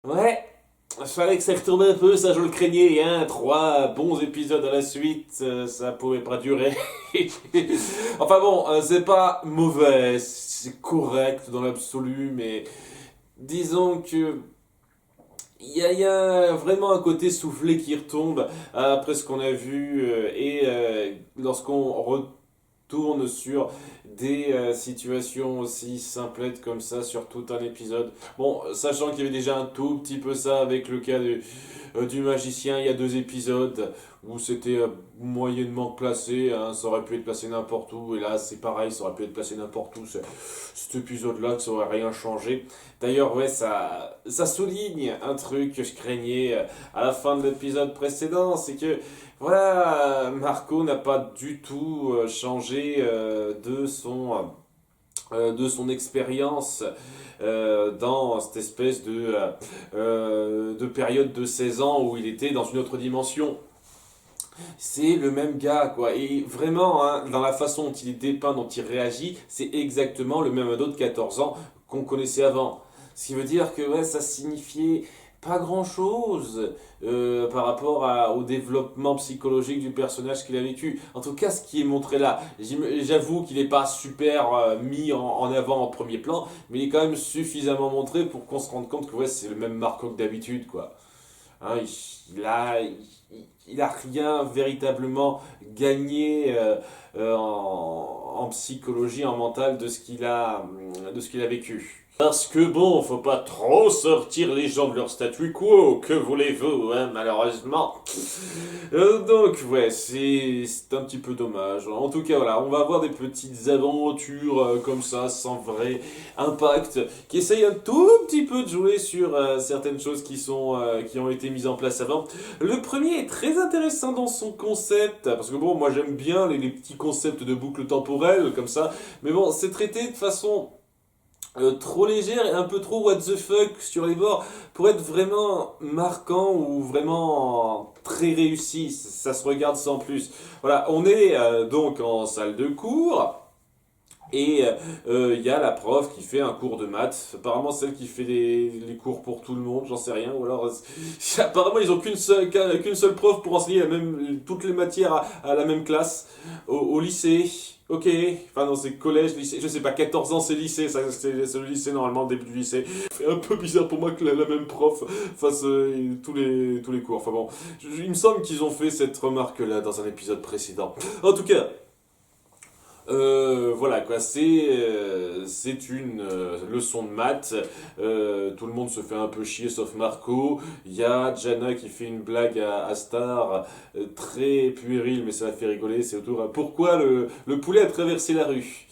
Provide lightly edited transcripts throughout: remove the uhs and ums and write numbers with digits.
Ouais, fallait que ça retombe un peu, ça je le craignais, hein. 3 bons épisodes à la suite, ça pouvait pas durer. Enfin bon, c'est pas mauvais, c'est correct dans l'absolu, mais disons que il y a vraiment un côté soufflé qui retombe après ce qu'on a vu, et lorsqu'on retourne sur des situations aussi simplettes comme ça sur tout un épisode. Bon, sachant qu'il y avait déjà un tout petit peu ça avec le cas du magicien il y a 2 épisodes où c'était moyennement placé, hein, ça aurait pu être placé n'importe où, et là c'est pareil, ça aurait pu être placé n'importe où, cet épisode-là, que ça aurait rien changé. D'ailleurs, ouais, ça souligne un truc que je craignais à la fin de l'épisode précédent, c'est que voilà, Marco n'a pas du tout changé de son expérience dans cette espèce de période de 16 ans où il était dans une autre dimension. C'est le même gars, quoi. Et vraiment, hein, dans la façon dont il est dépeint, dont il réagit, c'est exactement le même ado de 14 ans qu'on connaissait avant. Ce qui veut dire que ouais, ça signifiait pas grand-chose par rapport au développement psychologique du personnage qu'il a vécu. En tout cas, ce qui est montré là, j'avoue qu'il n'est pas super mis en avant en premier plan, mais il est quand même suffisamment montré pour qu'on se rende compte que ouais, c'est le même Marco que d'habitude, quoi. Hein, il a rien véritablement gagné en psychologie, en mental de ce qu'il a vécu. Parce que bon, faut pas trop sortir les gens de leur statu quo, que voulez-vous, hein, malheureusement. Donc ouais, c'est un petit peu dommage. En tout cas, voilà, on va avoir des petites aventures comme ça, sans vrai impact, qui essayent un tout petit peu de jouer sur certaines choses qui ont été mises en place avant. Le premier est très intéressant dans son concept, parce que bon, moi j'aime bien les petits concepts de boucle temporelle comme ça, mais bon, c'est traité de façon trop légère et un peu trop what the fuck sur les bords pour être vraiment marquant ou vraiment très réussi. Ça se regarde sans plus. Voilà, on est donc en salle de cours. Et il y a la prof qui fait un cours de maths. Apparemment, celle qui fait les cours pour tout le monde, j'en sais rien. Ou alors, apparemment, ils ont qu'une seule prof pour enseigner toutes les matières à la même classe au lycée. Ok, enfin non, c'est collège, lycée, je sais pas, 14 ans c'est lycée, ça c'est le lycée normalement, le début du lycée. C'est un peu bizarre pour moi que la même prof fasse tous les cours. Enfin bon, il me semble qu'ils ont fait cette remarque-là dans un épisode précédent. En tout cas, voilà quoi, c'est une leçon de maths. Tout le monde se fait un peu chier sauf Marco. Il y a Jana qui fait une blague à Star, très puérile mais ça la fait rigoler. C'est autour pourquoi le poulet a traversé la rue.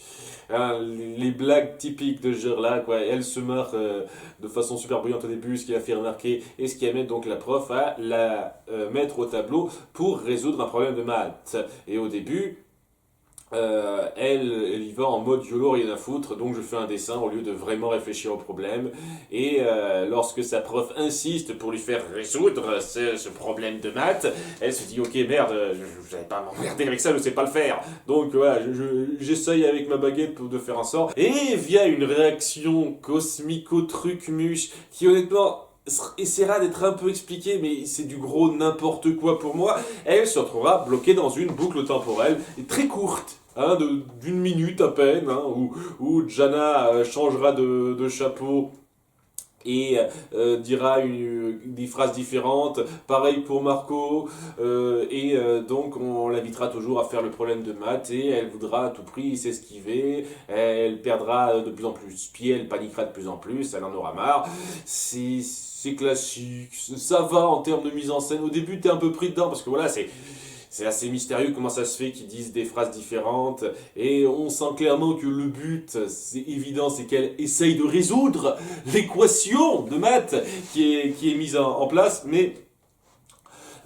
Hein, les blagues typiques de ce genre-là, quoi. Elle se marre de façon super brillante au début, ce qui a fait remarquer et ce qui amène donc la prof à la mettre au tableau pour résoudre un problème de maths. Et au début, elle y va en mode YOLO, rien à foutre, donc je fais un dessin au lieu de vraiment réfléchir au problème. Et lorsque sa prof insiste pour lui faire résoudre ce problème de maths, elle se dit ok merde, je vais pas m'emmerder avec ça, je sais pas le faire. Donc voilà, j'essaye avec ma baguette de faire un sort. Et via une réaction cosmico-truc-muche, qui honnêtement essaiera d'être un peu expliqué, mais c'est du gros n'importe quoi pour moi, elle se retrouvera bloquée dans une boucle temporelle très courte, hein, d'une minute à peine, hein, où Jana changera de chapeau et dira des phrases différentes. Pareil pour Marco, donc on l'invitera toujours à faire le problème de maths et elle voudra à tout prix s'esquiver. Elle perdra de plus en plus pied, elle paniquera de plus en plus, elle en aura marre. C'est classique, ça va en termes de mise en scène. Au début, t'es un peu pris dedans parce que voilà, c'est assez mystérieux comment ça se fait qu'ils disent des phrases différentes. Et on sent clairement que le but, c'est évident, c'est qu'elle essaye de résoudre l'équation de maths qui est mise en place. Mais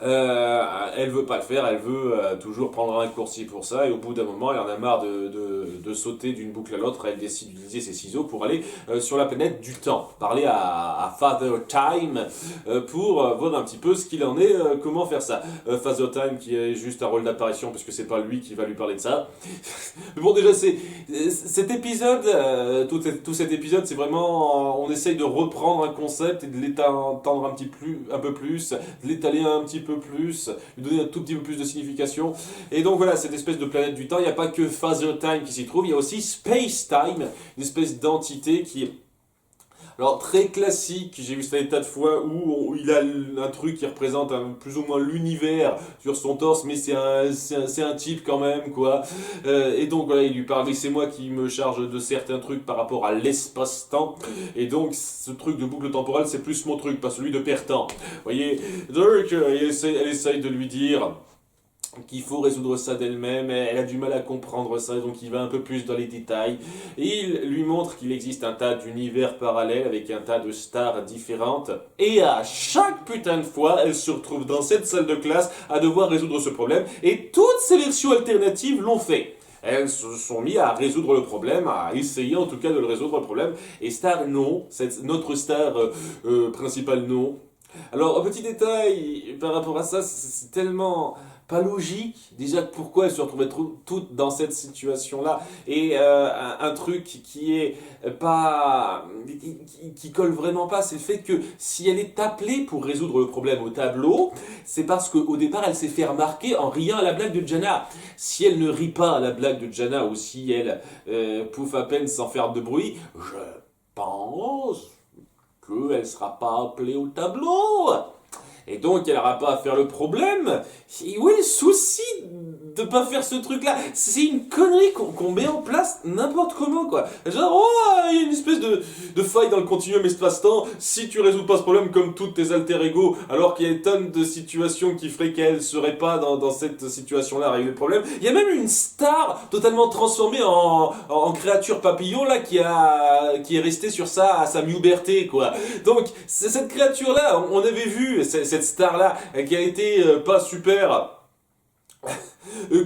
Elle veut pas le faire, elle veut toujours prendre un raccourci pour ça, et au bout d'un moment, elle en a marre de sauter d'une boucle à l'autre, elle décide d'utiliser ses ciseaux pour aller sur la planète du temps, parler à Father Time pour voir un petit peu ce qu'il en est, comment faire ça. Father Time qui est juste un rôle d'apparition, parce que c'est pas lui qui va lui parler de ça. Mais bon, déjà, cet épisode, tout cet épisode, c'est vraiment, on essaye de reprendre un concept et de l'étendre un peu plus, de l'étaler un petit peu plus, lui donner un tout petit peu plus de signification. Et donc voilà, cette espèce de planète du temps, il n'y a pas que Father Time qui s'y trouve, il y a aussi Space Time, une espèce d'entité qui est alors très classique, j'ai vu ça des tas de fois où il a un truc qui représente plus ou moins l'univers sur son torse, mais c'est un type quand même, quoi. Et donc voilà, il lui parle, mais c'est moi qui me charge de certains trucs par rapport à l'espace-temps. Et donc ce truc de boucle temporelle, c'est plus mon truc, pas celui de père-temps. Vous voyez, donc elle essaye de lui dire qu'il faut résoudre ça d'elle-même, elle a du mal à comprendre ça, donc il va un peu plus dans les détails, et il lui montre qu'il existe un tas d'univers parallèles avec un tas de stars différentes, et à chaque putain de fois, elle se retrouve dans cette salle de classe à devoir résoudre ce problème, et toutes ces versions alternatives l'ont fait. Elles se sont mis à résoudre le problème, à essayer en tout cas de le résoudre le problème, et Star non, notre star principale non. Alors, un petit détail par rapport à ça, c'est tellement pas logique. Déjà, pourquoi elles se retrouvaient toutes dans cette situation-là? Et un truc qui est pas. Qui colle vraiment pas, c'est le fait que si elle est appelée pour résoudre le problème au tableau, c'est parce qu'au départ, elle s'est fait remarquer en riant à la blague de Jana. Si elle ne rit pas à la blague de Jana, ou si elle pouffe à peine sans faire de bruit, je pense qu'elle ne sera pas appelée au tableau. Et donc, elle n'aura pas à faire le problème. Et où est le souci de pas faire ce truc-là? C'est une connerie qu'on met en place n'importe comment, quoi. Genre, oh, il y a une espèce de faille dans le continuum espace-temps. Si tu résous pas ce problème comme tous tes alter-ego, alors qu'il y a des tonnes de situations qui feraient qu'elle serait pas dans cette situation-là à régler le problème. Il y a même une star totalement transformée en créature papillon, là, qui est restée sur ça à sa puberté, quoi. Donc, cette créature-là, on avait vu cette star-là, qui a été pas super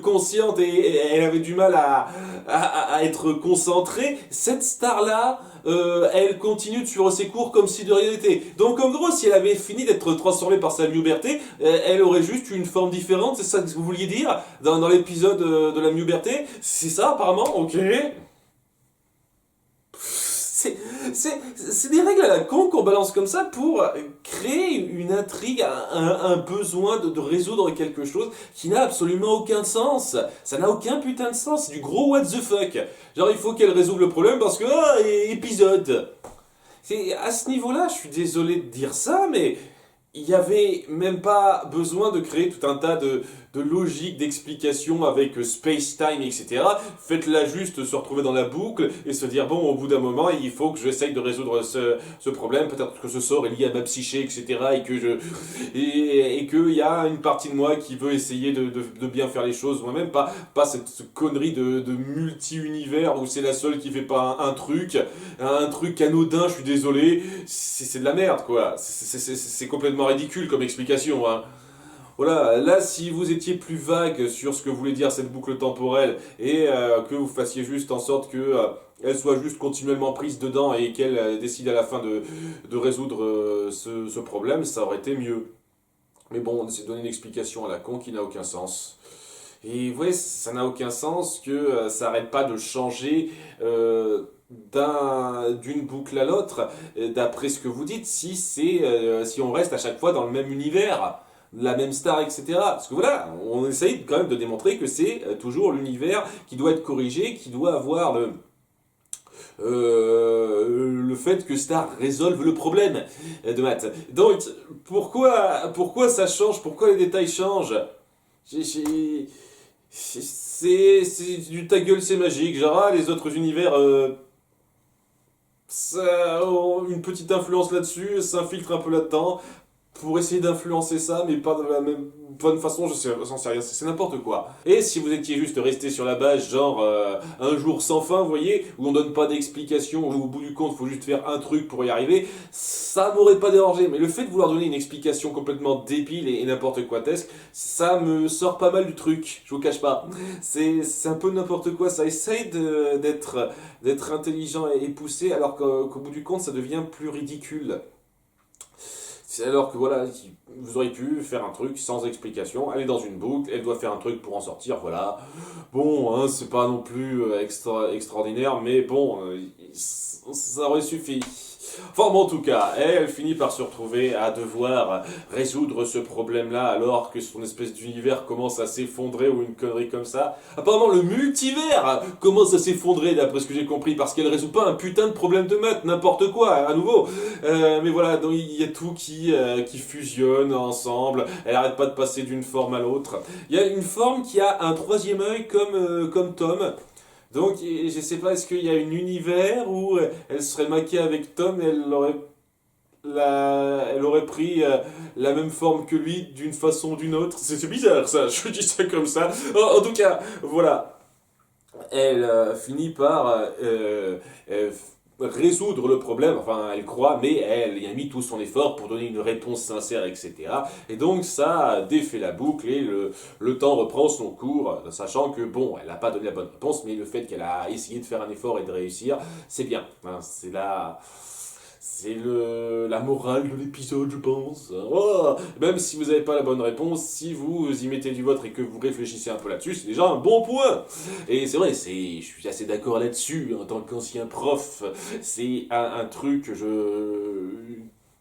consciente et elle avait du mal à être concentrée. Cette star-là, elle continue de suivre ses cours comme si de rien n'était. Donc en gros, si elle avait fini d'être transformée par sa puberté, elle aurait juste une forme différente, c'est ça que vous vouliez dire dans l'épisode de la puberté? C'est ça apparemment, ok. C'est des règles à la con qu'on balance comme ça pour créer une intrigue, un besoin de résoudre quelque chose qui n'a absolument aucun sens. Ça n'a aucun putain de sens, c'est du gros what the fuck. Genre il faut qu'elle résolve le problème parce que, épisode. À ce niveau-là, je suis désolé de dire ça, mais il n'y avait même pas besoin de créer tout un tas de logiques, d'explications avec space, time, etc. Faites-la juste se retrouver dans la boucle et se dire, bon, au bout d'un moment, il faut que j'essaye de résoudre ce problème. Peut-être que ce sort est lié à ma psyché, etc. Et qu'il y a une partie de moi qui veut essayer de bien faire les choses moi-même. Pas cette connerie de multi-univers où c'est la seule qui fait pas un truc anodin, je suis désolé. C'est de la merde, quoi. C'est complètement ridicule comme explication, hein. Voilà, là, si vous étiez plus vague sur ce que voulait dire cette boucle temporelle et que vous fassiez juste en sorte que elle soit juste continuellement prise dedans et qu'elle décide à la fin de résoudre ce problème, ça aurait été mieux. Mais bon, on essaie de donner une explication à la con qui n'a aucun sens. Et vous voyez, ça n'a aucun sens que ça n'arrête pas de changer d'une boucle à l'autre, d'après ce que vous dites, si on reste à chaque fois dans le même univers, la même star, etc. Parce que voilà, on essaye quand même de démontrer que c'est toujours l'univers qui doit être corrigé, qui doit avoir le fait que Star résolve le problème de maths. Donc, pourquoi ça change? Pourquoi les détails changent? C'est du ta gueule, c'est magique. Genre, les autres univers ça a une petite influence là-dessus, s'infiltre un peu là-dedans. pour essayer d'influencer ça, mais pas de la même bonne façon, j'en sais rien, c'est n'importe quoi. Et si vous étiez juste resté sur la base, genre un jour sans fin, vous voyez, où on donne pas d'explication, où au bout du compte, faut juste faire un truc pour y arriver, ça m'aurait pas dérangé. Mais le fait de vouloir donner une explication complètement débile et n'importe quoi tesque, ça me sort pas mal du truc, je vous cache pas. C'est un peu n'importe quoi, ça essaye d'être intelligent et poussé, alors qu'au bout du compte, ça devient plus ridicule. Alors que voilà, vous auriez pu faire un truc sans explication, elle est dans une boucle, elle doit faire un truc pour en sortir, voilà. Bon, hein, c'est pas non plus extraordinaire, mais bon, ça aurait suffi. Enfin bon, en tout cas, elle finit par se retrouver à devoir résoudre ce problème-là alors que son espèce d'univers commence à s'effondrer ou une connerie comme ça. Apparemment, le multivers commence à s'effondrer d'après ce que j'ai compris parce qu'elle résout pas un putain de problème de maths, n'importe quoi, à nouveau. Mais voilà, donc il y a tout qui fusionne ensemble. Elle arrête pas de passer d'une forme à l'autre. Il y a une forme qui a un troisième œil comme Tom. Donc, je sais pas, est-ce qu'il y a un univers où elle serait maquée avec Tom et elle aurait pris la même forme que lui d'une façon ou d'une autre? C'est bizarre ça, je dis ça comme ça. En tout cas, voilà. Elle finit par résoudre le problème, enfin elle croit, mais elle y a mis tout son effort pour donner une réponse sincère, etc. Et donc ça défait la boucle et le temps reprend son cours, sachant que bon, elle n'a pas donné la bonne réponse, mais le fait qu'elle a essayé de faire un effort et de réussir, c'est bien. Hein, c'est la morale de l'épisode, je pense. Oh, même si vous n'avez pas la bonne réponse, si vous y mettez du vôtre et que vous réfléchissez un peu là-dessus, c'est déjà un bon point. Et c'est vrai, je suis assez d'accord là-dessus, en tant qu'ancien prof. C'est un truc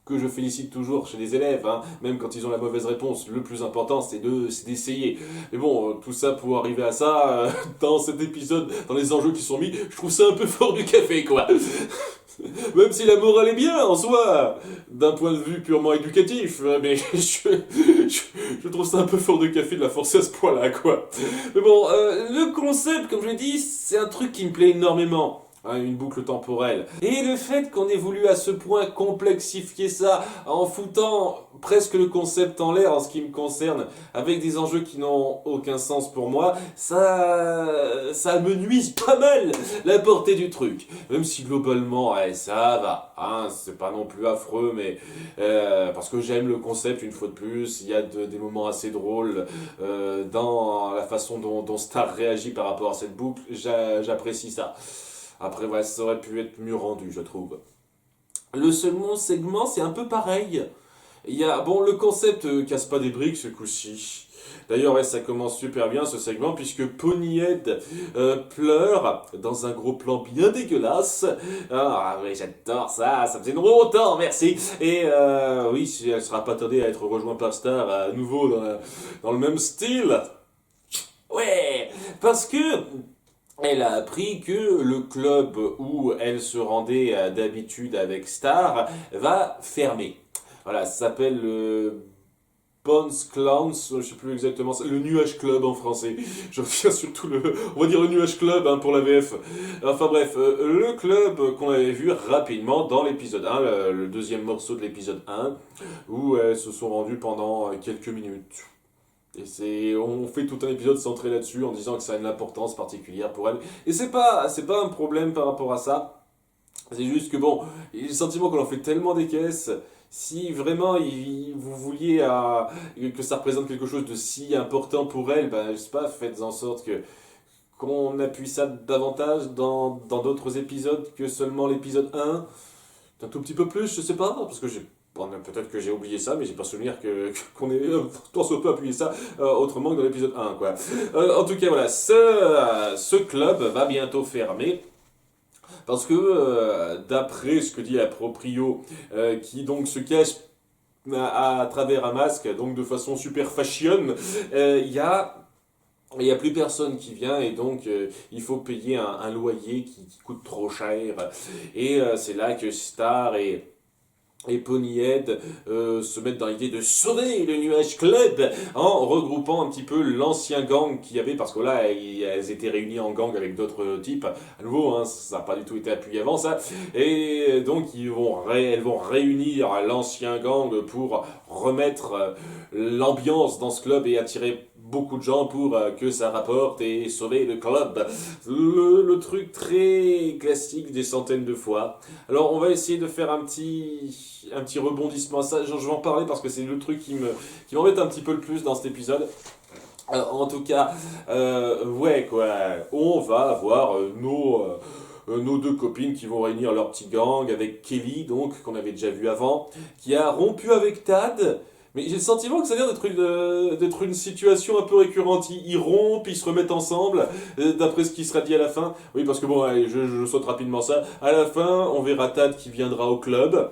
que je félicite toujours chez les élèves, hein, même quand ils ont la mauvaise réponse. Le plus important, c'est d'essayer. Mais bon, tout ça pour arriver à ça, dans cet épisode, dans les enjeux qui sont mis, je trouve ça un peu fort du café, quoi. Même si la morale est bien en soi, d'un point de vue purement éducatif, mais je trouve ça un peu fort de café de la forcer à ce point-là, quoi. Mais bon, le concept, comme je l'ai dit, c'est un truc qui me plaît énormément. Hein, une boucle temporelle. Et le fait qu'on ait voulu à ce point complexifier ça en foutant presque le concept en l'air en ce qui me concerne, avec des enjeux qui n'ont aucun sens pour moi, ça me nuise pas mal la portée du truc. Même si globalement, ouais, ça va. Hein, c'est pas non plus affreux, mais parce que j'aime le concept une fois de plus. Il y a des moments assez drôles dans la façon dont Star réagit par rapport à cette boucle. J'apprécie ça. Après, ouais, ça aurait pu être mieux rendu, je trouve. Le second segment, c'est un peu pareil. Il y a, bon, le concept casse pas des briques ce coup-ci. D'ailleurs, ouais, ça commence super bien ce segment puisque Ponyhead pleure dans un gros plan bien dégueulasse. Ah oui, j'adore ça, ça faisait longtemps, merci. Et oui, elle sera pas tardée à être rejointe par Star à nouveau dans le même style. Ouais, parce que elle a appris que le club où elle se rendait d'habitude avec Star va fermer. Voilà, ça s'appelle le Bones Clowns, je sais plus exactement, le Nuage Club en français. Je reviens surtout on va dire le Nuage Club hein, pour la VF. Enfin bref, le club qu'on avait vu rapidement dans l'épisode 1, le deuxième morceau de l'épisode 1, où elles se sont rendues pendant quelques minutes. Et on fait tout un épisode centré là-dessus en disant que ça a une importance particulière pour elle. Et c'est pas un problème par rapport à ça. C'est juste que bon, j'ai le sentiment qu'on en fait tellement des caisses. Si vraiment vous vouliez que ça représente quelque chose de si important pour elle, ben je sais pas, faites en sorte qu'on appuie ça davantage dans d'autres épisodes que seulement l'épisode 1. Un tout petit peu plus, je sais pas, parce que bon, peut-être que j'ai oublié ça, mais j'ai pas souvenir qu'on ait tant soit peu appuyé ça autrement que dans l'épisode 1, quoi. En tout cas, voilà, ce club va bientôt fermer. Parce que, d'après ce que dit la proprio, qui donc se cache à travers un masque, donc de façon super fashion, il y a plus personne qui vient et donc il faut payer un loyer qui coûte trop cher. Et c'est là que Star et Ponyhead se mettent dans l'idée de sauver le Nuage Club en regroupant un petit peu l'ancien gang qu'il y avait, parce que là, elles étaient réunies en gang avec d'autres types. À nouveau, hein, ça n'a pas du tout été appuyé avant ça. Et donc, elles vont réunir l'ancien gang pour remettre l'ambiance dans ce club et attirer beaucoup de gens pour que ça rapporte et sauver le club. Le truc très classique des centaines de fois. Alors on va essayer de faire un petit rebondissement à ça. Je vais en parler parce que c'est le truc qui m'embête un petit peu le plus dans cet épisode. En tout cas, ouais quoi, on va avoir nos deux copines qui vont réunir leur petit gang avec Kelly, donc qu'on avait déjà vu avant, qui a rompu avec Tad. Mais j'ai le sentiment que ça a l'air d'être une situation un peu récurrente. Ils rompent, ils se remettent ensemble, d'après ce qui sera dit à la fin. Oui, parce que bon, allez, je saute rapidement ça. À la fin, on verra Tad qui viendra au club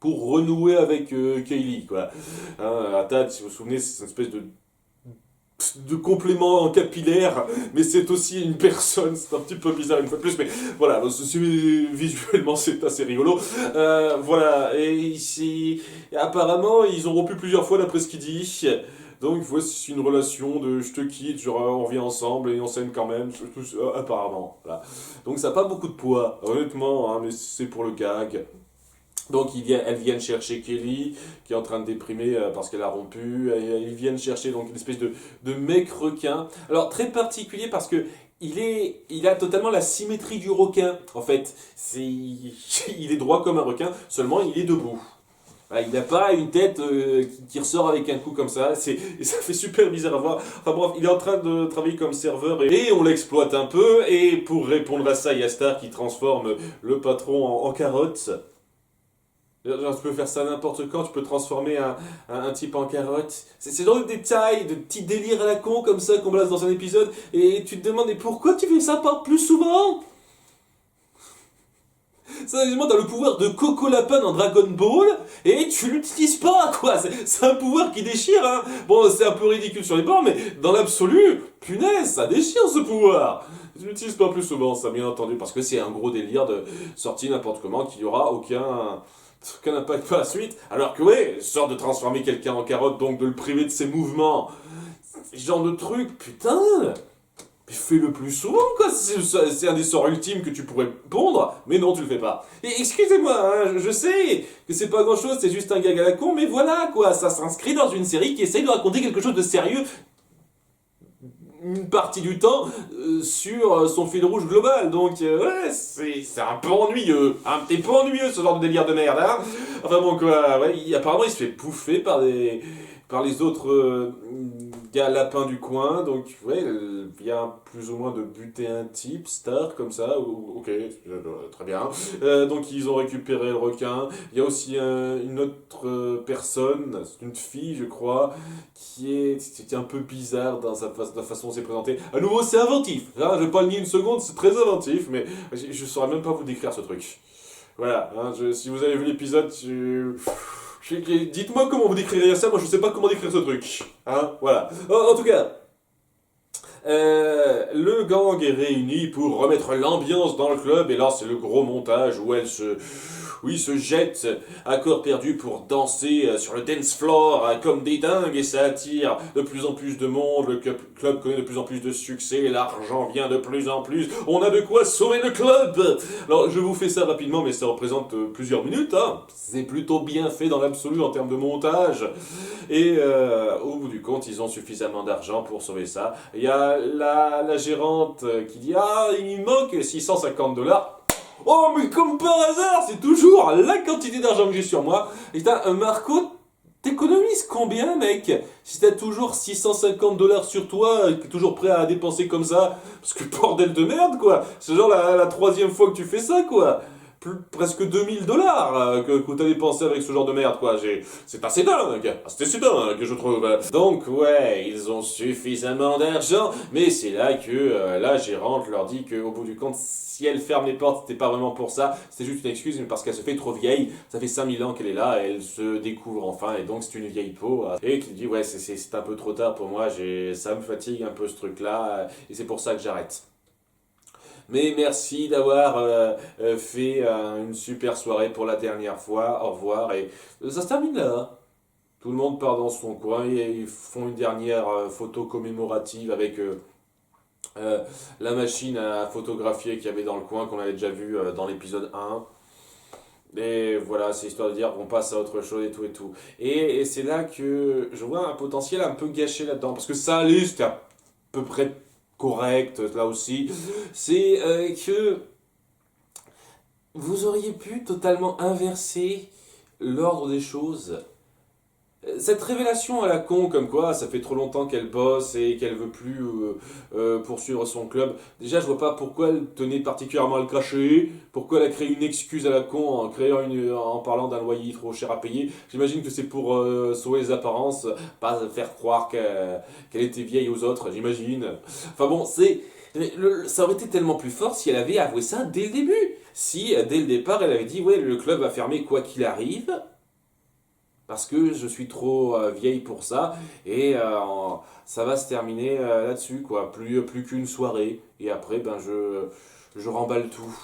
pour renouer avec Kaylee, quoi. Hein, Tad, si vous vous souvenez, c'est une espèce de complément capillaire, mais c'est aussi une personne, c'est un petit peu bizarre une fois de plus, mais voilà, visuellement c'est assez rigolo. Voilà, et ici, apparemment ils ont rompu plusieurs fois d'après ce qu'il dit, donc voici une relation de je te quitte, genre on revient ensemble et on s'aime quand même, apparemment, voilà. Donc ça n'a pas beaucoup de poids, honnêtement, hein, mais c'est pour le gag. Donc elles viennent chercher Kelly, qui est en train de déprimer parce qu'elle a rompu. Ils viennent chercher donc une espèce de mec requin. Alors très particulier parce que il a totalement la symétrie du requin. En fait, il est droit comme un requin, seulement il est debout. Voilà, il n'a pas une tête qui ressort avec un coup comme ça. Et ça fait super bizarre à voir. Enfin bref, il est en train de travailler comme serveur et on l'exploite un peu. Et pour répondre à ça, il y a Star qui transforme le patron en carotte. Genre, tu peux faire ça n'importe quand, tu peux transformer un type en carotte. C'est genre de détails, de petits délires à la con comme ça qu'on place dans un épisode, et tu te demandes, mais pourquoi tu fais ça pas plus souvent? Sérieusement, t'as le pouvoir de Coco Lapin dans Dragon Ball, et tu l'utilises pas, quoi. C'est un pouvoir qui déchire, hein. Bon, c'est un peu ridicule sur les bords, mais dans l'absolu, punaise, ça déchire ce pouvoir. Tu l'utilises pas plus souvent, ça bien entendu, parce que c'est un gros délire de sortie n'importe comment, qu'il y aura aucun impact par la suite. Alors que ouais, sort de transformer quelqu'un en carotte, donc de le priver de ses mouvements. Ce genre de truc, putain. Mais fais-le plus souvent, quoi. C'est un des sorts ultimes que tu pourrais pondre, mais non, tu le fais pas. Et excusez-moi, hein, je sais que c'est pas grand-chose, c'est juste un gag à la con, mais voilà, quoi. Ça s'inscrit dans une série qui essaye de raconter quelque chose de sérieux une partie du temps sur son fil rouge global. Donc, ouais, c'est un peu ennuyeux. Un petit peu ennuyeux, ce genre de délire de merde, hein. Enfin bon, quoi, ouais, apparemment, il se fait bouffer par les autres gars lapins du coin. Donc, ouais, il vient plus ou moins de buter un type, Star, comme ça. Ok, très bien. Donc, ils ont récupéré le requin. Il y a aussi une autre personne, une fille, je crois, qui est un peu bizarre dans la façon dont c'est présenté. À nouveau, c'est inventif. Hein, je vais pas le nier une seconde, c'est très inventif, mais je saurais même pas vous décrire ce truc. Voilà, hein, si vous avez vu l'épisode, dites-moi comment vous décririez ça, moi je sais pas comment décrire ce truc. Hein, voilà. En tout cas, le gang est réuni pour remettre l'ambiance dans le club, et là c'est le gros montage où ils se jettent à corps perdu pour danser sur le dance floor comme des dingues, et ça attire de plus en plus de monde, le club connaît de plus en plus de succès, l'argent vient de plus en plus, on a de quoi sauver le club. Alors je vous fais ça rapidement, mais ça représente plusieurs minutes, hein. C'est plutôt bien fait dans l'absolu en termes de montage, et au bout du compte ils ont suffisamment d'argent pour sauver ça. Il y a la gérante qui dit ah il manque 650 $. Oh, mais comme par hasard, c'est toujours la quantité d'argent que j'ai sur moi. Et t'as Marco, t'économises combien, mec? Si t'as toujours 650 $ sur toi, et que t'es toujours prêt à dépenser comme ça, parce que bordel de merde, quoi. C'est genre la troisième fois que tu fais ça, quoi. Presque 2000 $ que t'as dépensé avec ce genre de merde, quoi. C'est assez dingue. C'est assez dingue, je trouve. Donc, ouais, ils ont suffisamment d'argent, mais c'est là que la gérante leur dit qu'au bout du compte, si elle ferme les portes, c'était pas vraiment pour ça, c'est juste une excuse, mais parce qu'elle se fait trop vieille. Ça fait 5000 ans qu'elle est là, et elle se découvre enfin, et donc c'est une vieille peau. Et qui dit, ouais, c'est un peu trop tard pour moi, ça me fatigue un peu ce truc-là, et c'est pour ça que j'arrête. Mais merci d'avoir fait une super soirée pour la dernière fois. Au revoir. Et ça se termine là, hein. Tout le monde part dans son coin et ils font une dernière photo commémorative avec la machine à photographier qu'il y avait dans le coin qu'on avait déjà vu dans l'épisode 1. Et voilà, c'est histoire de dire qu'on passe à autre chose et tout et tout. Et c'est là que je vois un potentiel un peu gâché là-dedans. Parce que ça allait, c'était à peu près correct là aussi. C'est que vous auriez pu totalement inverser l'ordre des choses. Cette révélation à la con, comme quoi ça fait trop longtemps qu'elle bosse et qu'elle veut plus poursuivre son club. Déjà, je vois pas pourquoi elle tenait particulièrement à le cacher, pourquoi elle a créé une excuse à la con en parlant d'un loyer trop cher à payer. J'imagine que c'est pour sauver les apparences, pas faire croire qu'elle était vieille aux autres, j'imagine. Enfin bon, ça aurait été tellement plus fort si elle avait avoué ça dès le début. Si, dès le départ, elle avait dit, ouais, le club va fermer quoi qu'il arrive, parce que je suis trop vieille pour ça et ça va se terminer là-dessus quoi, plus qu'une soirée et après ben je remballe tout.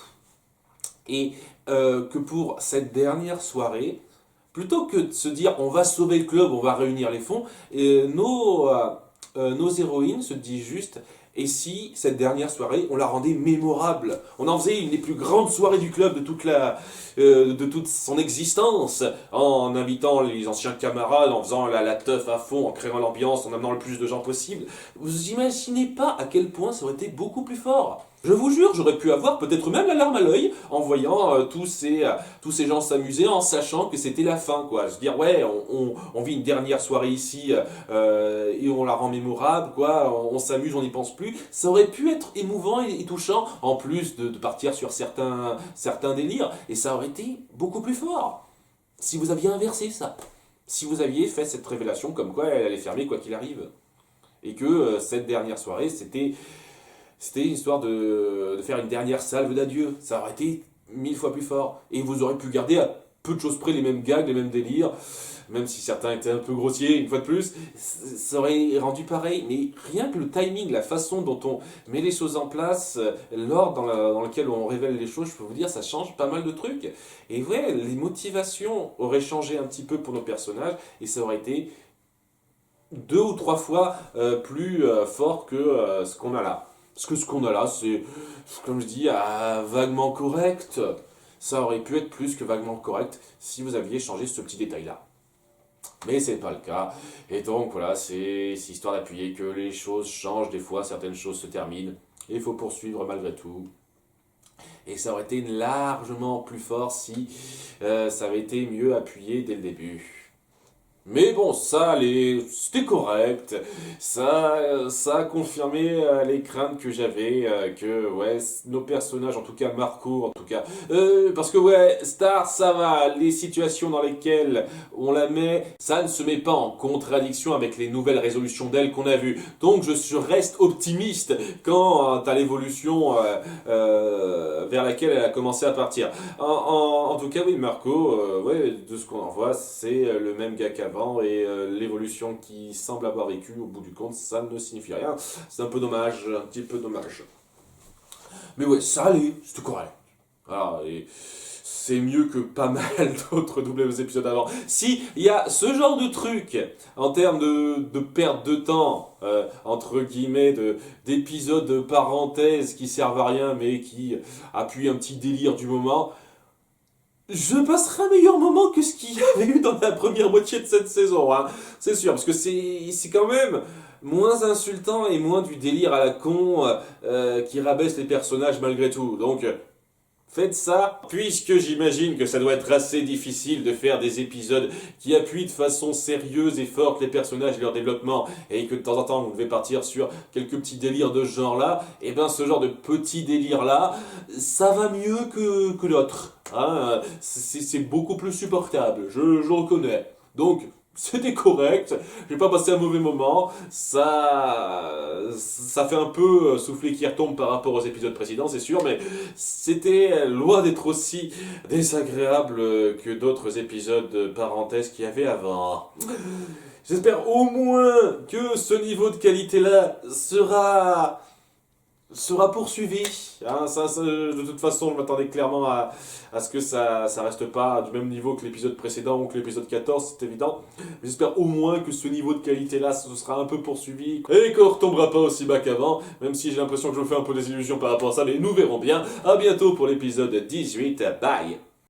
Et que pour cette dernière soirée, plutôt que de se dire on va sauver le club, on va réunir les fonds, nos héroïnes se disent juste et si cette dernière soirée on la rendait mémorable, on en faisait une des plus grandes soirées du club de toute son existence, en invitant les anciens camarades, en faisant la teuf à fond, en créant l'ambiance, en amenant le plus de gens possible. Vous imaginez pas à quel point ça aurait été beaucoup plus fort. Je vous jure, j'aurais pu avoir peut-être même la larme à l'œil en voyant tous ces gens s'amuser en sachant que c'était la fin, quoi. Se dire, ouais, on vit une dernière soirée ici et on la rend mémorable, quoi. On s'amuse, on n'y pense plus. Ça aurait pu être émouvant et touchant, en plus de partir sur certains délires, et ça aurait été beaucoup plus fort si vous aviez inversé ça. Si vous aviez fait cette révélation comme quoi elle allait fermer quoi qu'il arrive. Et que cette dernière soirée, c'était histoire de faire une dernière salve d'adieu. Ça aurait été 1000 fois plus fort. Et vous aurez pu garder à peu de choses près les mêmes gags, les mêmes délires. Même si certains étaient un peu grossiers, une fois de plus, ça aurait rendu pareil. Mais rien que le timing, la façon dont on met les choses en place, l'ordre dans lequel on révèle les choses, je peux vous dire, ça change pas mal de trucs. Et ouais, les motivations auraient changé un petit peu pour nos personnages, et ça aurait été 2 ou 3 fois plus fort que ce qu'on a là. Parce que ce qu'on a là, c'est, comme je dis, vaguement correct. Ça aurait pu être plus que vaguement correct si vous aviez changé ce petit détail-là. Mais c'est pas le cas. Et donc voilà, c'est histoire d'appuyer que les choses changent des fois, certaines choses se terminent. Et il faut poursuivre malgré tout. Et ça aurait été largement plus fort si ça avait été mieux appuyé dès le début. Mais bon, c'était correct. Ça a confirmé les craintes que j'avais, que ouais, nos personnages, en tout cas Marco, en tout cas, parce que ouais, Star, ça va. Les situations dans lesquelles on la met, ça ne se met pas en contradiction avec les nouvelles résolutions d'elle qu'on a vues. Donc reste optimiste quant à l'évolution vers laquelle elle a commencé à partir. En tout cas, oui, Marco, ouais, de ce qu'on en voit, c'est le même gars qu'avant et l'évolution qu'il semble avoir vécue, au bout du compte, ça ne signifie rien. C'est un peu dommage, un petit peu dommage. Mais ouais, ça allait, c'était correct. Voilà, et c'est mieux que pas mal d'autres doubles épisodes avant. Si, il y a ce genre de truc, en termes de perte de temps, entre guillemets, d'épisodes de parenthèses qui servent à rien, mais qui appuient un petit délire du moment, je passerai un meilleur moment que ce qu'il y avait eu dans la première moitié de cette saison, hein. C'est sûr, parce que c'est quand même moins insultant et moins du délire à la con qui rabaisse les personnages malgré tout. Donc, faites ça, puisque j'imagine que ça doit être assez difficile de faire des épisodes qui appuient de façon sérieuse et forte les personnages et leur développement, et que de temps en temps vous devez partir sur quelques petits délires de ce genre-là, et ben ce genre de petits délires-là, ça va mieux que l'autre. Hein, c'est beaucoup plus supportable, je reconnais. Donc, c'était correct, j'ai pas passé un mauvais moment, ça fait un peu souffler qui retombe par rapport aux épisodes précédents, c'est sûr, mais c'était loin d'être aussi désagréable que d'autres épisodes de parenthèse qu'il y avait avant. J'espère au moins que ce niveau de qualité-là sera poursuivi. Hein, de toute façon, je m'attendais clairement à ce que ça reste pas du même niveau que l'épisode précédent ou que l'épisode 14, c'est évident. Mais j'espère au moins que ce niveau de qualité-là, ce sera un peu poursuivi et qu'on retombera pas aussi bas qu'avant, même si j'ai l'impression que je me fais un peu des illusions par rapport à ça, mais nous verrons bien. À bientôt pour l'épisode 18. Bye!